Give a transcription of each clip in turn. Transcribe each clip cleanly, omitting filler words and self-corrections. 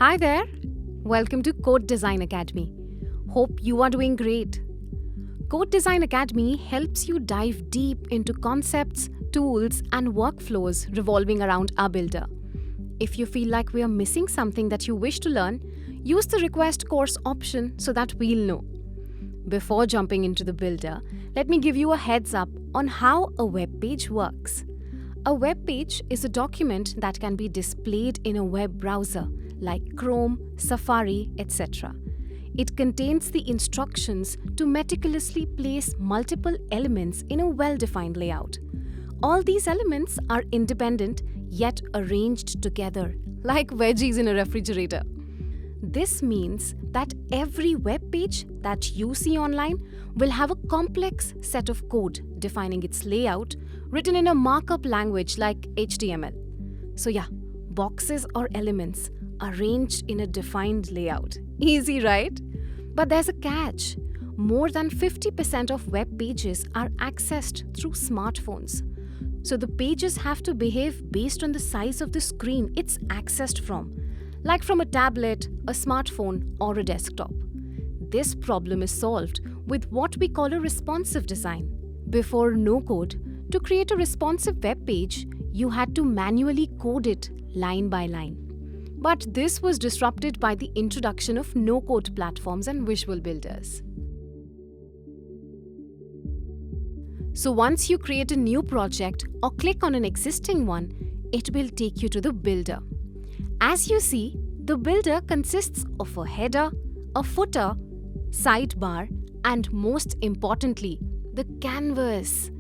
Hi there. Welcome to CodeDesign Academy. Hope you are doing great. CodeDesign Academy helps you dive deep into concepts, tools, and workflows revolving around our builder. If you feel like we are missing something that you wish to learn, use the request course option so that we'll know. Before jumping into the builder, let me give you a heads up on how a web page works. A web page is a document that can be displayed in a web browser like Chrome, Safari, etc. It contains the instructions to meticulously place multiple elements in a well-defined layout. All these elements are independent yet arranged together like veggies in a refrigerator. This means that every web page that you see online will have a complex set of code defining its layout written in a markup language like HTML. So boxes or elements arranged in a defined layout. Easy, right? But there's a catch. More than 50% of web pages are accessed through smartphones. So the pages have to behave based on the size of the screen it's accessed from, like from a tablet, a smartphone, or a desktop. This problem is solved with what we call a responsive design. Before no code, to create a responsive web page, you had to manually code it line by line. But this was disrupted by the introduction of no-code platforms and visual builders. So once you create a new project or click on an existing one, it will take you to the builder. As you see, the builder consists of a header, a footer, sidebar, and most importantly, the canvas.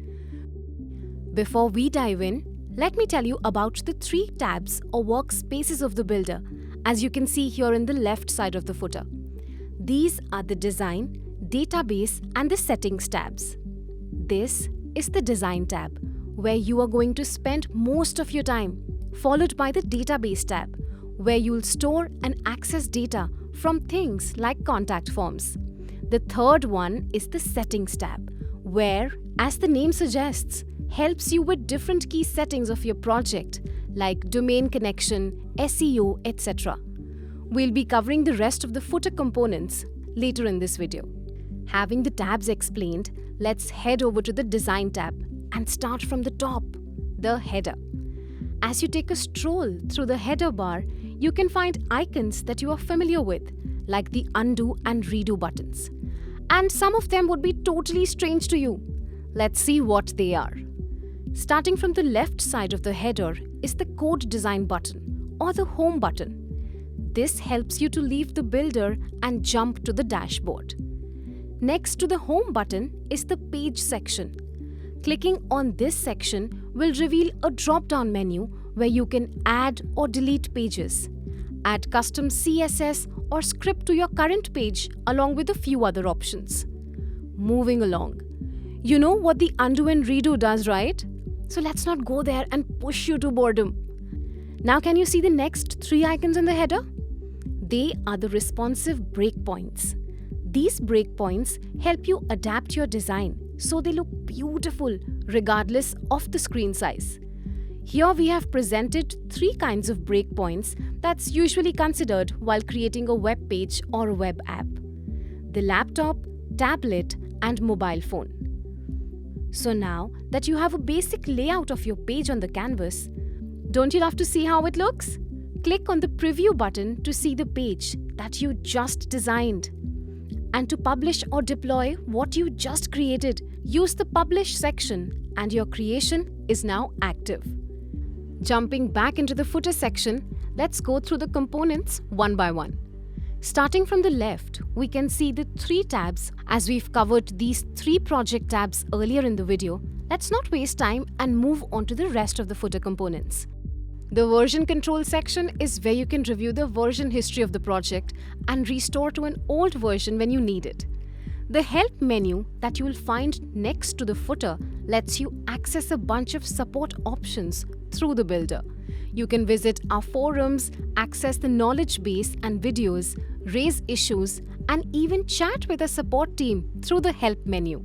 Before we dive in, let me tell you about the 3 tabs or workspaces of the builder, as you can see here in the left side of the footer. These are the Design, Database, and the Settings tabs. This is the Design tab, where you are going to spend most of your time, followed by the Database tab, where you'll store and access data from things like contact forms. The third one is the Settings tab, where, as the name suggests, helps you with different key settings of your project like domain connection, SEO, etc. We'll be covering the rest of the footer components later in this video. Having the tabs explained, let's head over to the Design tab and start from the top, the header. As you take a stroll through the header bar, you can find icons that you are familiar with, like the undo and redo buttons. And some of them would be totally strange to you. Let's see what they are. Starting from the left side of the header is the CodeDesign button or the Home button. This helps you to leave the builder and jump to the dashboard. Next to the Home button is the Page section. Clicking on this section will reveal a drop-down menu where you can add or delete pages, add custom CSS or script to your current page along with a few other options. Moving along. You know what the undo and redo does, right? So let's not go there and push you to boredom. Now can you see the next 3 icons in the header? They are the responsive breakpoints. These breakpoints help you adapt your design so they look beautiful regardless of the screen size. Here we have presented 3 kinds of breakpoints that's usually considered while creating a web page or a web app: the laptop, tablet, and mobile phone. So now that you have a basic layout of your page on the canvas, don't you love to see how it looks? Click on the preview button to see the page that you just designed. And to publish or deploy what you just created, use the Publish section and your creation is now active. Jumping back into the footer section, let's go through the components one by one. Starting from the left, we can see the 3 tabs. As we've covered these 3 project tabs earlier in the video, let's not waste time and move on to the rest of the footer components. The version control section is where you can review the version history of the project and restore to an old version when you need it. The help menu that you will find next to the footer lets you access a bunch of support options through the builder. You can visit our forums, access the knowledge base and videos, raise issues, and even chat with a support team through the help menu.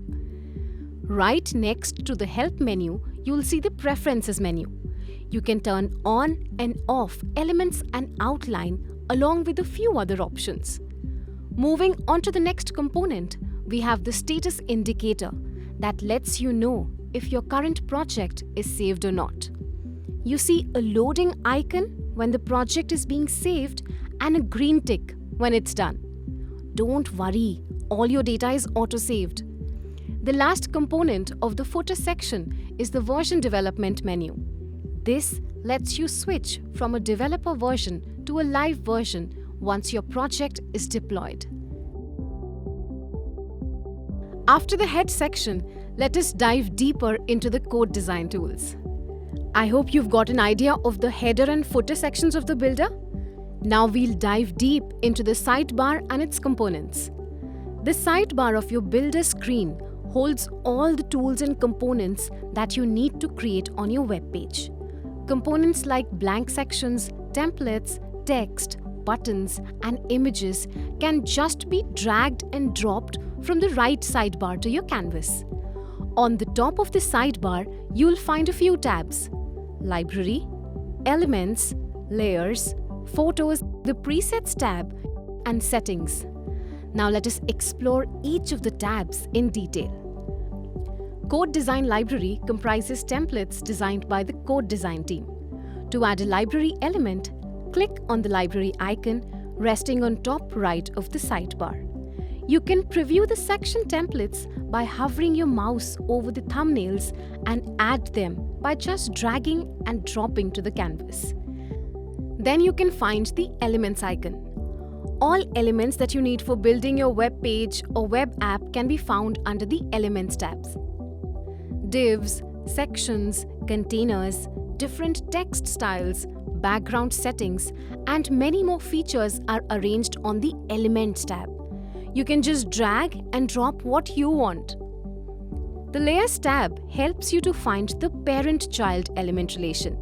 Right next to the help menu, you'll see the preferences menu. You can turn on and off elements and outline along with a few other options. Moving on to the next component, we have the status indicator that lets you know if your current project is saved or not. You see a loading icon when the project is being saved and a green tick when it's done. Don't worry, all your data is auto-saved. The last component of the footer section is the version development menu. This lets you switch from a developer version to a live version once your project is deployed. After the head section, let us dive deeper into the code design tools. I hope you've got an idea of the header and footer sections of the builder. Now we'll dive deep into the sidebar and its components. The sidebar of your builder screen holds all the tools and components that you need to create on your web page. Components like blank sections, templates, text, buttons, and images can just be dragged and dropped from the right sidebar to your canvas. On the top of the sidebar, you'll find a few tabs: Library, Elements, Layers, Photos, the Presets tab, and Settings. Now let us explore each of the tabs in detail. CodeDesign Library comprises templates designed by the CodeDesign team. To add a library element, click on the library icon resting on top right of the sidebar. You can preview the section templates by hovering your mouse over the thumbnails and add them by just dragging and dropping to the canvas. Then you can find the Elements icon. All elements that you need for building your web page or web app can be found under the Elements tabs. Divs, sections, containers, different text styles, background settings, and many more features are arranged on the Elements tab. You can just drag and drop what you want. The Layers tab helps you to find the parent-child element relation.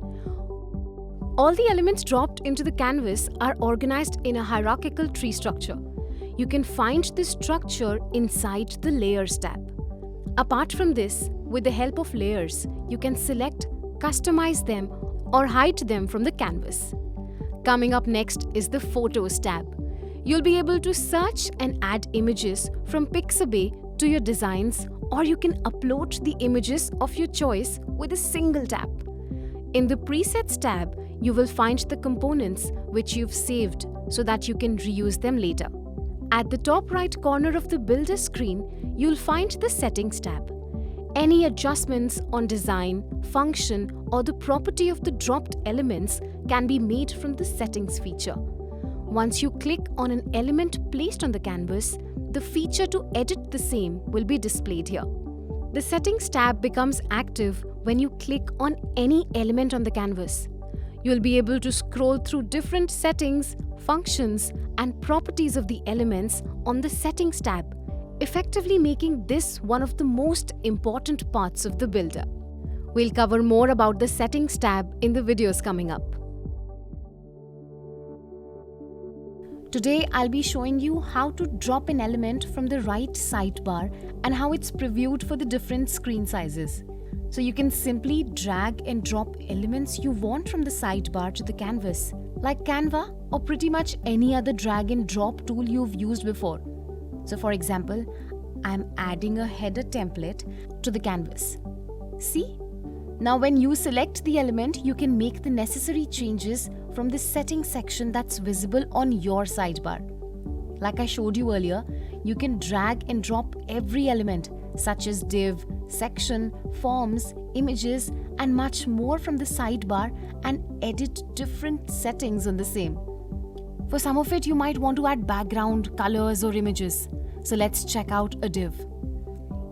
All the elements dropped into the canvas are organized in a hierarchical tree structure. You can find this structure inside the Layers tab. Apart from this, with the help of layers, you can select, customize them, or hide them from the canvas. Coming up next is the Photos tab. You'll be able to search and add images from Pixabay to your designs, or you can upload the images of your choice with a single tap. In the Presets tab, you will find the components which you've saved so that you can reuse them later. At the top right corner of the Builder screen, you'll find the Settings tab. Any adjustments on design, function, or the property of the dropped elements can be made from the Settings feature. Once you click on an element placed on the canvas, the feature to edit the same will be displayed here. The Settings tab becomes active when you click on any element on the canvas. You'll be able to scroll through different settings, functions, and properties of the elements on the Settings tab, effectively making this one of the most important parts of the builder. We'll cover more about the Settings tab in the videos coming up. Today, I'll be showing you how to drop an element from the right sidebar and how it's previewed for the different screen sizes. So you can simply drag and drop elements you want from the sidebar to the canvas, like Canva or pretty much any other drag and drop tool you've used before. So for example, I'm adding a header template to the canvas. See? Now when you select the element, you can make the necessary changes from the settings section that's visible on your sidebar. Like I showed you earlier, you can drag and drop every element such as div, section, forms, images, and much more from the sidebar and edit different settings on the same. For some of it, you might want to add background, colors, or images. So let's check out a div.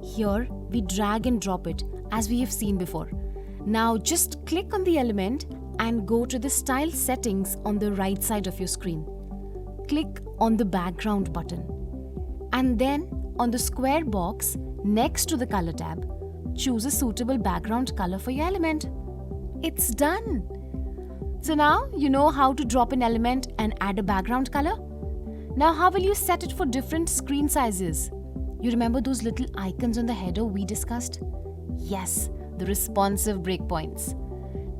Here, we drag and drop it as we have seen before. Now just click on the element and go to the style settings on the right side of your screen. Click on the background button. And then on the square box next to the color tab, choose a suitable background color for your element. It's done! So now you know how to drop an element and add a background color. Now how will you set it for different screen sizes? You remember those little icons on the header we discussed? Yes, the responsive breakpoints.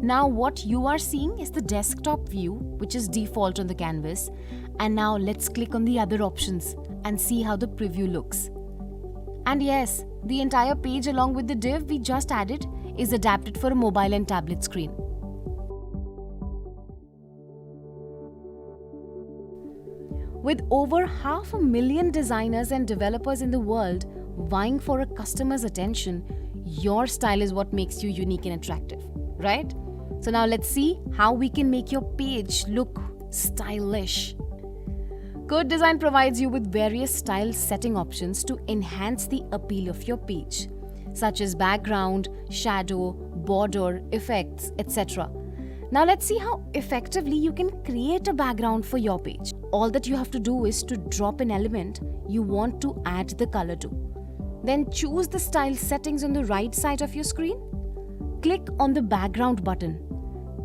Now what you are seeing is the desktop view, which is default on the canvas. And now let's click on the other options and see how the preview looks. And yes, the entire page along with the div we just added is adapted for a mobile and tablet screen. With over 500,000 designers and developers in the world vying for a customer's attention, your style is what makes you unique and attractive, right? So now let's see how we can make your page look stylish. CodeDesign provides you with various style setting options to enhance the appeal of your page, such as background, shadow, border, effects, etc. Now let's see how effectively you can create a background for your page. All that you have to do is to drop an element you want to add the color to. Then choose the style settings on the right side of your screen. Click on the background button.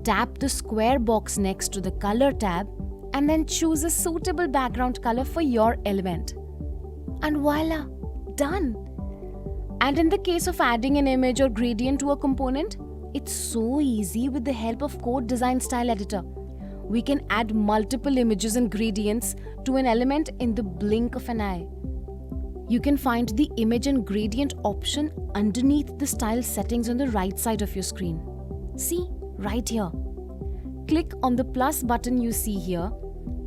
Tap the square box next to the color tab and then choose a suitable background color for your element. And voila, done! And in the case of adding an image or gradient to a component, it's so easy with the help of CodeDesign Style Editor. We can add multiple images and gradients to an element in the blink of an eye. You can find the image and gradient option underneath the style settings on the right side of your screen. See, right here. Click on the plus button you see here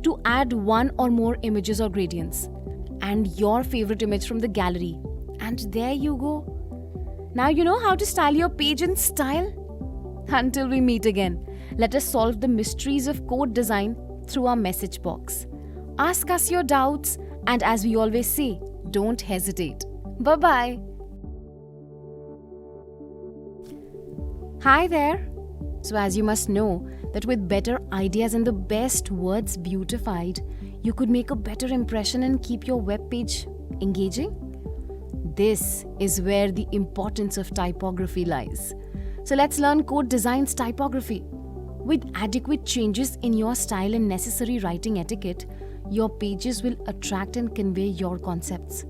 to add one or more images or gradients and your favorite image from the gallery. And there you go. Now you know how to style your page in style? Until we meet again, let us solve the mysteries of CodeDesign through our message box. Ask us your doubts, and as we always say, don't hesitate. Bye-bye. Hi there. So as you must know that with better ideas and the best words beautified, you could make a better impression and keep your web page engaging. This is where the importance of typography lies. So let's learn CodeDesign's typography. With adequate changes in your style and necessary writing etiquette, your pages will attract and convey your concepts.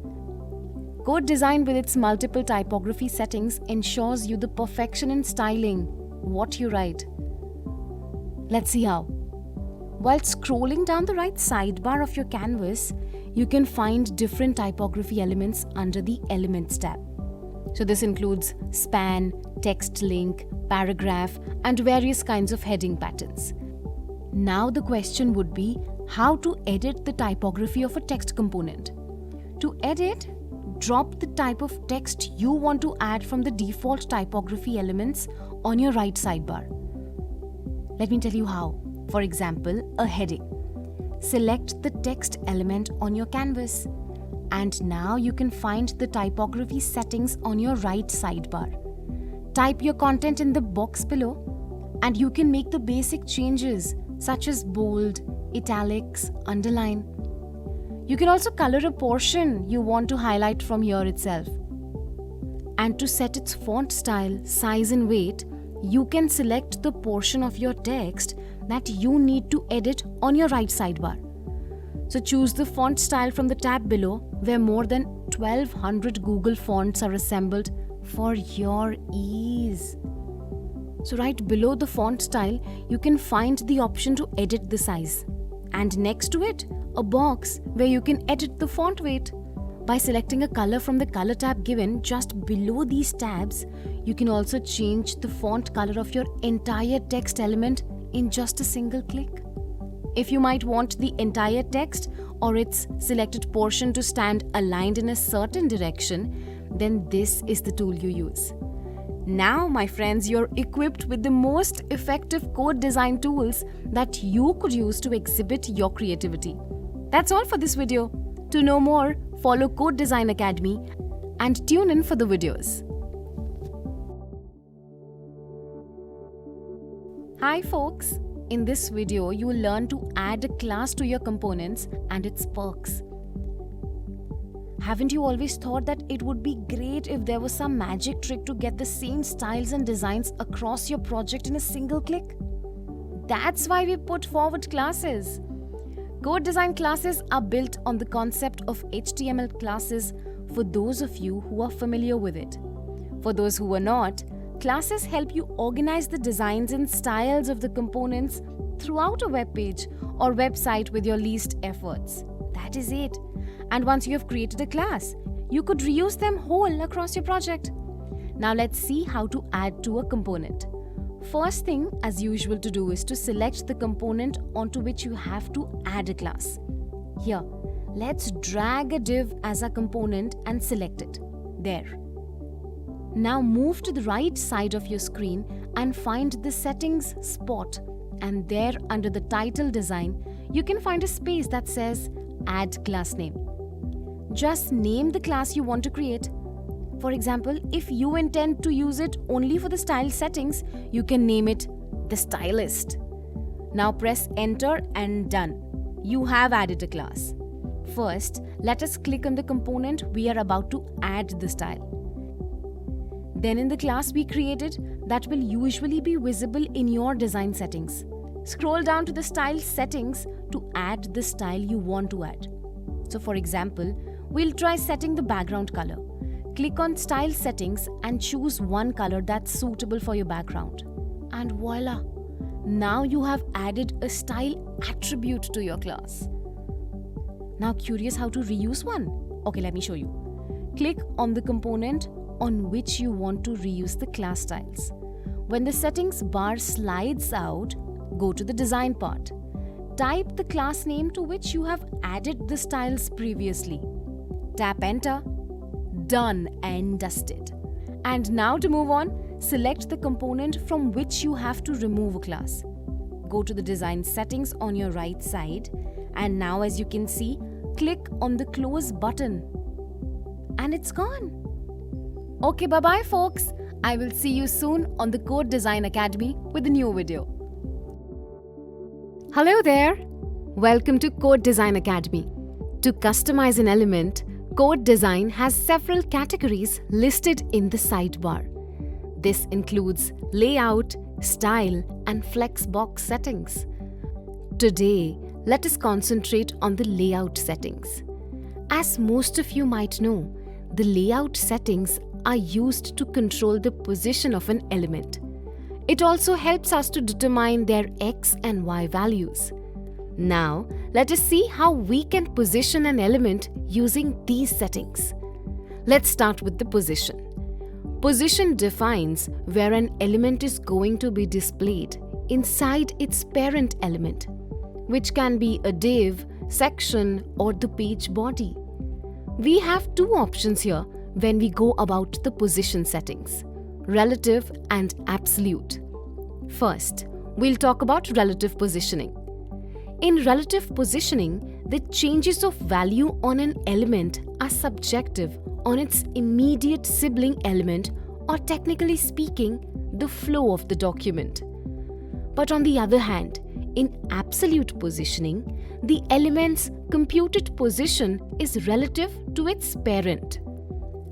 CodeDesign with its multiple typography settings ensures you the perfection in styling what you write. Let's see how. While scrolling down the right sidebar of your canvas, you can find different typography elements under the Elements tab. So this includes span, text link, paragraph, and various kinds of heading patterns. Now the question would be how to edit the typography of a text component. To edit, drop the type of text you want to add from the default typography elements on your right sidebar. Let me tell you how. For example, a heading. Select the text element on your canvas. And now you can find the typography settings on your right sidebar. Type your content in the box below and you can make the basic changes such as bold, italics, underline. You can also color a portion you want to highlight from here itself. And to set its font style, size and weight, you can select the portion of your text that you need to edit on your right sidebar. So choose the font style from the tab below where more than 1200 Google fonts are assembled for your ease. So right below the font style, you can find the option to edit the size. And next to it, a box where you can edit the font weight. By selecting a color from the color tab given just below these tabs, you can also change the font color of your entire text element in just a single click. If you might want the entire text or its selected portion to stand aligned in a certain direction, then this is the tool you use. Now, my friends, you're equipped with the most effective CodeDesign tools that you could use to exhibit your creativity. That's all for this video. To know more, follow CodeDesign Academy and tune in for the videos. Hi folks! In this video, you will learn to add a class to your components and its perks. Haven't you always thought that it would be great if there was some magic trick to get the same styles and designs across your project in a single click? That's why we put forward classes. CodeDesign classes are built on the concept of HTML classes for those of you who are familiar with it. For those who are not, Classes help you organize the designs and styles of the components throughout a web page or website with your least efforts. That is it. And once you have created a class, you could reuse them whole across your project. Now let's see how to add to a component. First thing, as usual, to do is to select the component onto which you have to add a class. Here, let's drag a div as a component and select it. There. Now move to the right side of your screen and find the settings spot, and there under the title design, you can find a space that says add class name. Just name the class you want to create. For example, if you intend to use it only for the style settings, you can name it the stylist. Now press enter and done. You have added a class. First, let us click on the component we are about to add the style. Then in the class we created, that will usually be visible in your design settings. Scroll down to the style settings to add the style you want to add. So for example, we'll try setting the background color. Click on Style Settings and choose one color that's suitable for your background. And voila! Now you have added a style attribute to your class. Now curious how to reuse one? Okay, let me show you. Click on the component on which you want to reuse the class styles. When the settings bar slides out, go to the design part. Type the class name to which you have added the styles previously. Tap enter. Done and dusted. And now to move on, select the component from which you have to remove a class. Go to the design settings on your right side, and now as you can see, click on the close button. And it's gone. Okay, bye-bye folks. I will see you soon on the CodeDesign Academy with a new video. Hello there. Welcome to CodeDesign Academy. To customize an element, CodeDesign has several categories listed in the sidebar. This includes layout, style, and flexbox settings. Today, let us concentrate on the layout settings. As most of you might know, the layout settings are used to control the position of an element. It also helps us to determine their X and Y values. Now, let us see how we can position an element using these settings. Let's start with the position. Position defines where an element is going to be displayed inside its parent element, which can be a div, section, or the page body. We have two options here when we go about the position settings: relative and absolute. First, we'll talk about relative positioning. In relative positioning, the changes of value on an element are subjective on its immediate sibling element, or technically speaking, the flow of the document. But on the other hand, in absolute positioning, the element's computed position is relative to its parent.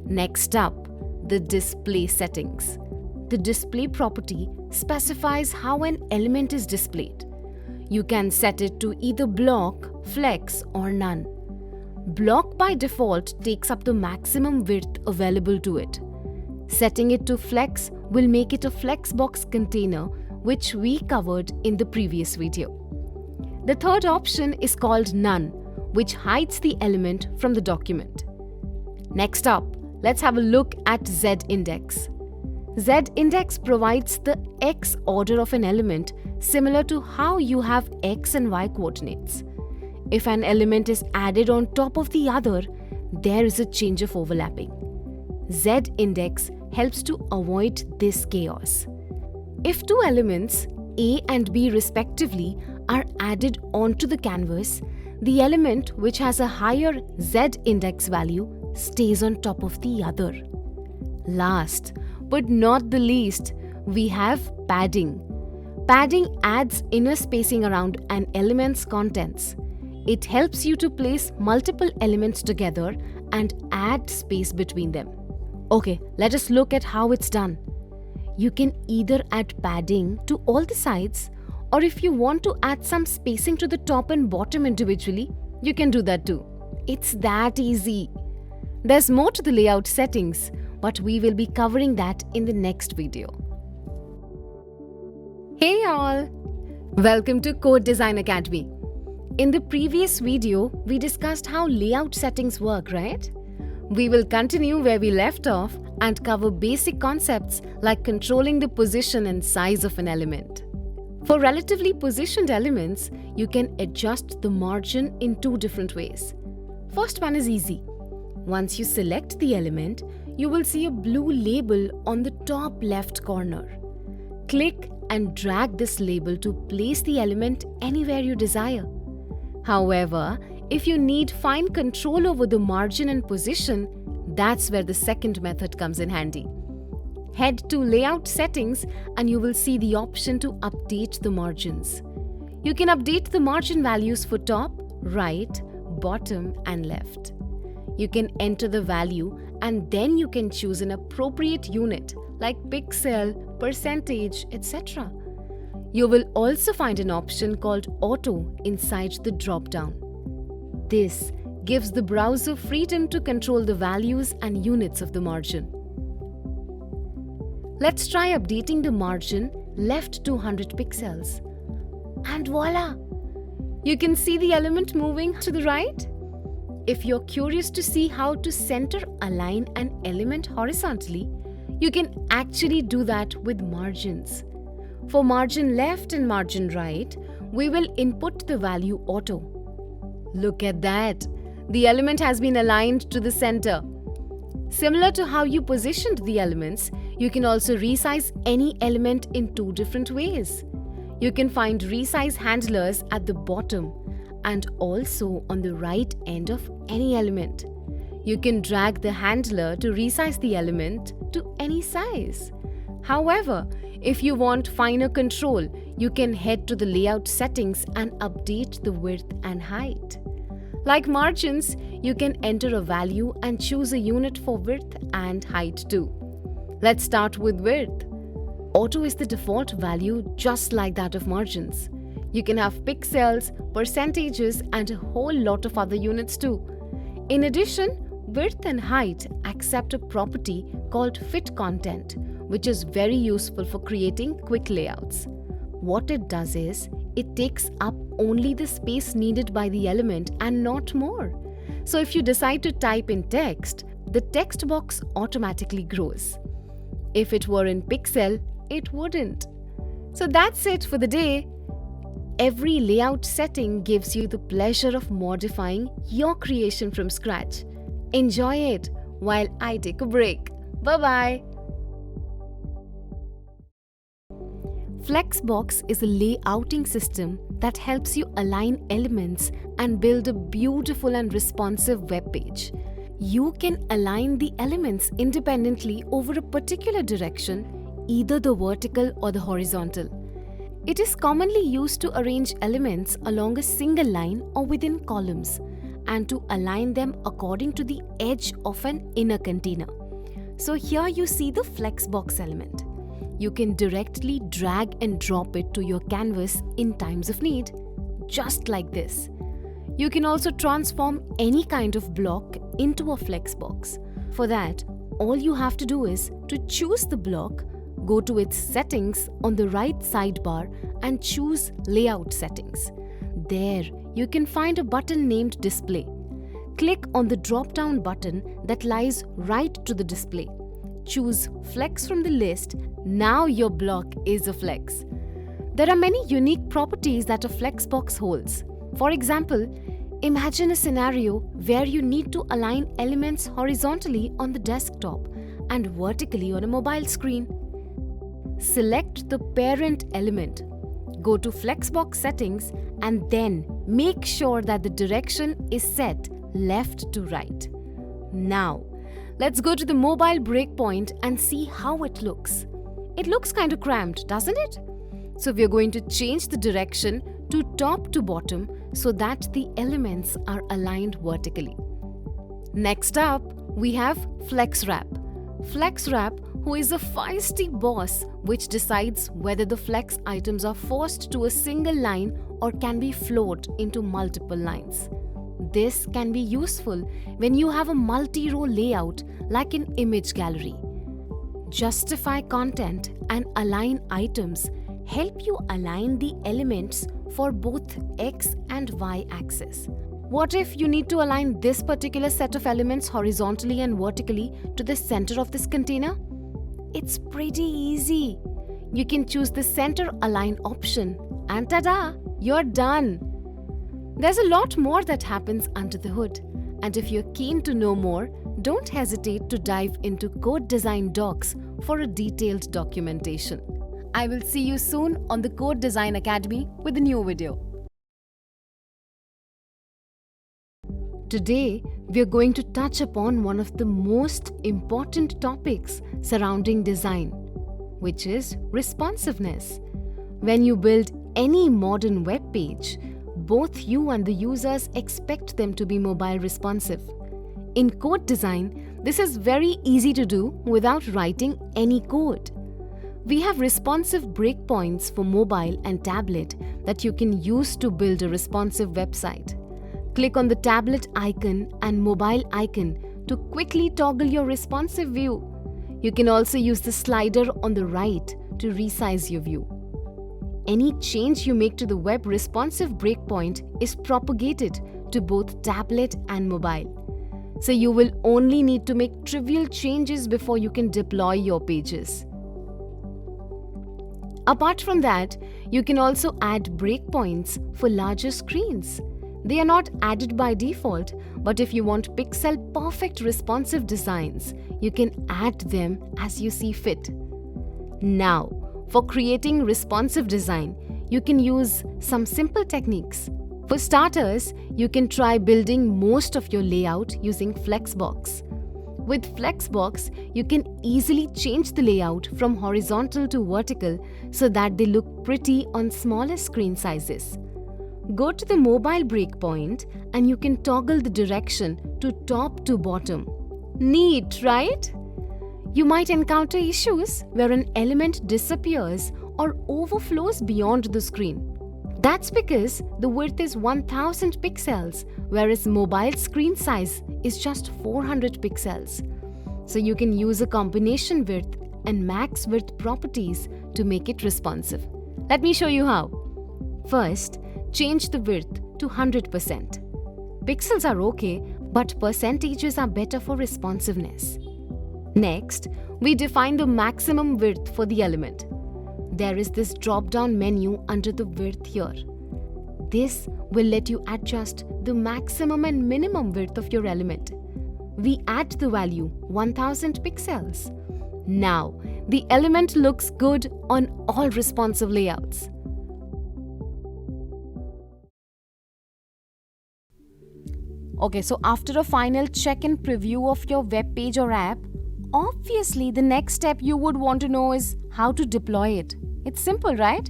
Next up, the display settings. The display property specifies how an element is displayed. You can set it to either block, flex, or none. Block by default takes up the maximum width available to it. Setting it to flex will make it a flexbox container, which we covered in the previous video. The third option is called none, which hides the element from the document. Next up, let's have a look at Z-index. Z-index provides the X order of an element similar to how you have X and Y coordinates. If an element is added on top of the other, there is a change of overlapping. Z-index helps to avoid this chaos. If two elements, A and B respectively, are added onto the canvas, the element which has a higher Z-index value stays on top of the other. Last but not the least, we have padding. Padding adds inner spacing around an element's contents. It helps you to place multiple elements together and add space between them. Okay, let us look at how it's done. You can either add padding to all the sides, or if you want to add some spacing to the top and bottom individually, you can do that too. It's that easy. There's more to the layout settings, but we will be covering that in the next video. Hey all! Welcome to CodeDesign Academy. In the previous video, we discussed how layout settings work, right? We will continue where we left off and cover basic concepts like controlling the position and size of an element. For relatively positioned elements, you can adjust the margin in two different ways. First one is easy. Once you select the element, you will see a blue label on the top left corner. Click and drag this label to place the element anywhere you desire. However, if you need fine control over the margin and position, that's where the second method comes in handy. Head to Layout Settings and you will see the option to update the margins. You can update the margin values for top, right, bottom and left. You can enter the value and then you can choose an appropriate unit like pixel, percentage, etc. You will also find an option called Auto inside the drop-down. This gives the browser freedom to control the values and units of the margin. Let's try updating the margin left to 100 pixels. And voila! You can see the element moving to the right. If you're curious to see how to center align an element horizontally, you can actually do that with margins. For margin left and margin right, we will input the value auto. Look at that! The element has been aligned to the center. Similar to how you positioned the elements, you can also resize any element in two different ways. You can find resize handlers at the bottom and also on the right end of any element. You can drag the handler to resize the element to any size. However, if you want finer control, you can head to the layout settings and update the width and height. Like margins, you can enter a value and choose a unit for width and height too. Let's start with width. Auto is the default value just like that of margins. You can have pixels, percentages and a whole lot of other units too. In addition, width and height accept a property called fit content, which is very useful for creating quick layouts. What it does is, it takes up only the space needed by the element and not more. So if you decide to type in text, the text box automatically grows. If it were in pixel, it wouldn't. So that's it for the day. Every layout setting gives you the pleasure of modifying your creation from scratch. Enjoy it while I take a break. Bye-bye. Flexbox is a layouting system that helps you align elements and build a beautiful and responsive web page. You can align the elements independently over a particular direction, either the vertical or the horizontal. It is commonly used to arrange elements along a single line or within columns, and to align them according to the edge of an inner container. So here you see the flexbox element. You can directly drag and drop it to your canvas in times of need, just like this. You can also transform any kind of block into a flexbox. For that, all you have to do is to choose the block, go to its settings on the right sidebar and choose Layout Settings. There, you can find a button named Display. Click on the drop-down button that lies right to the display. Choose Flex from the list. Now your block is a flex. There are many unique properties that a flexbox holds. For example, imagine a scenario where you need to align elements horizontally on the desktop and vertically on a mobile screen. Select the parent element. Go to Flexbox settings and then make sure that the direction is set left to right. Now, let's go to the mobile breakpoint and see how it looks. It looks kind of cramped, doesn't it? So we're going to change the direction to top to bottom so that the elements are aligned vertically. Next up, we have FlexWrap. FlexWrap, who is a feisty boss which decides whether the flex items are forced to a single line or can be flowed into multiple lines. This can be useful when you have a multi-row layout like an image gallery. Justify content and align items help you align the elements for both X and Y axis. What if you need to align this particular set of elements horizontally and vertically to the center of this container? It's pretty easy. You can choose the center align option and tada, you're done. There's a lot more that happens under the hood, and if you're keen to know more, don't hesitate to dive into CodeDesign docs for a detailed documentation. I will see you soon on the CodeDesign Academy with a new video. Today, we are going to touch upon one of the most important topics surrounding design, which is responsiveness. When you build any modern web page, both you and the users expect them to be mobile responsive. In CodeDesign, this is very easy to do without writing any code. We have responsive breakpoints for mobile and tablet that you can use to build a responsive website. Click on the tablet icon and mobile icon to quickly toggle your responsive view. You can also use the slider on the right to resize your view. Any change you make to the web responsive breakpoint is propagated to both tablet and mobile. So you will only need to make trivial changes before you can deploy your pages. Apart from that, you can also add breakpoints for larger screens. They are not added by default, but if you want pixel-perfect responsive designs, you can add them as you see fit. Now, for creating responsive design, you can use some simple techniques. For starters, you can try building most of your layout using Flexbox. With Flexbox, you can easily change the layout from horizontal to vertical so that they look pretty on smaller screen sizes. Go to the mobile breakpoint and you can toggle the direction to top to bottom. Neat, right? You might encounter issues where an element disappears or overflows beyond the screen. That's because the width is 1000 pixels, whereas mobile screen size is just 400 pixels. So you can use a combination width and max width properties to make it responsive. Let me show you how. First, change the width to 100%. Pixels are okay, but percentages are better for responsiveness. Next, we define the maximum width for the element. There is this drop-down menu under the width here. This will let you adjust the maximum and minimum width of your element. We add the value 1000 pixels. Now, the element looks good on all responsive layouts. Okay, so after a final check and preview of your web page or app, obviously the next step you would want to know is how to deploy it. It's simple, right?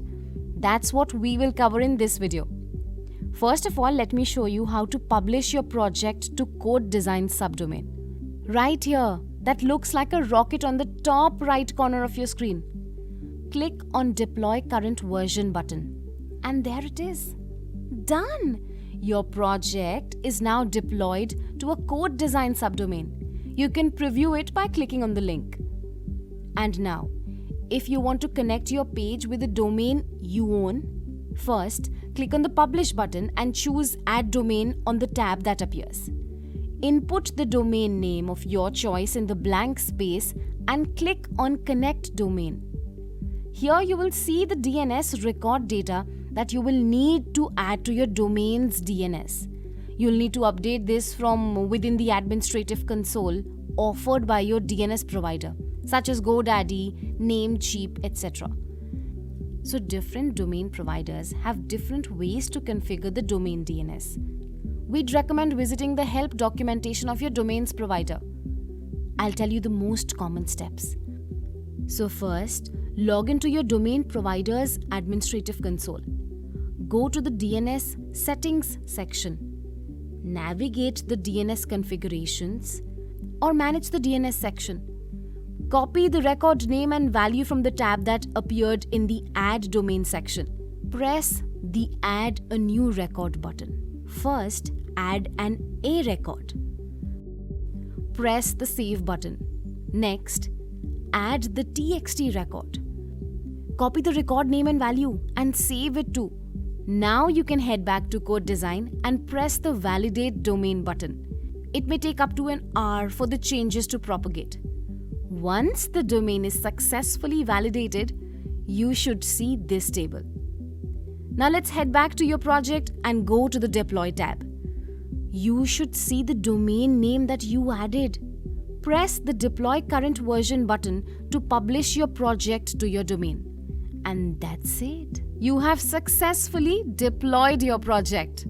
That's what we will cover in this video. First of all, let me show you how to publish your project to CodeDesign subdomain. Right here, that looks like a rocket on the top right corner of your screen. Click on Deploy Current Version button. And there it is. Done! Your project is now deployed to a CodeDesign subdomain. You can preview it by clicking on the link. And now, if you want to connect your page with a domain you own, first click on the Publish button and choose Add Domain on the tab that appears. Input the domain name of your choice in the blank space and click on Connect Domain. Here you will see the DNS record data that you will need to add to your domain's DNS. You'll need to update this from within the administrative console offered by your DNS provider, such as GoDaddy, Namecheap, etc. So different domain providers have different ways to configure the domain DNS. We'd recommend visiting the help documentation of your domain's provider. I'll tell you the most common steps. So first, log into your domain provider's administrative console. Go to the DNS settings section. Navigate the DNS configurations or manage the DNS section. Copy the record name and value from the tab that appeared in the Add Domain section. Press the Add a New Record button. First, add an A record. Press the Save button. Next, add the TXT record. Copy the record name and value and save it too. Now you can head back to CodeDesign and press the Validate Domain button. It may take up to an hour for the changes to propagate. Once the domain is successfully validated, you should see this table. Now let's head back to your project and go to the Deploy tab. You should see the domain name that you added. Press the Deploy Current Version button to publish your project to your domain. And that's it. You have successfully deployed your project.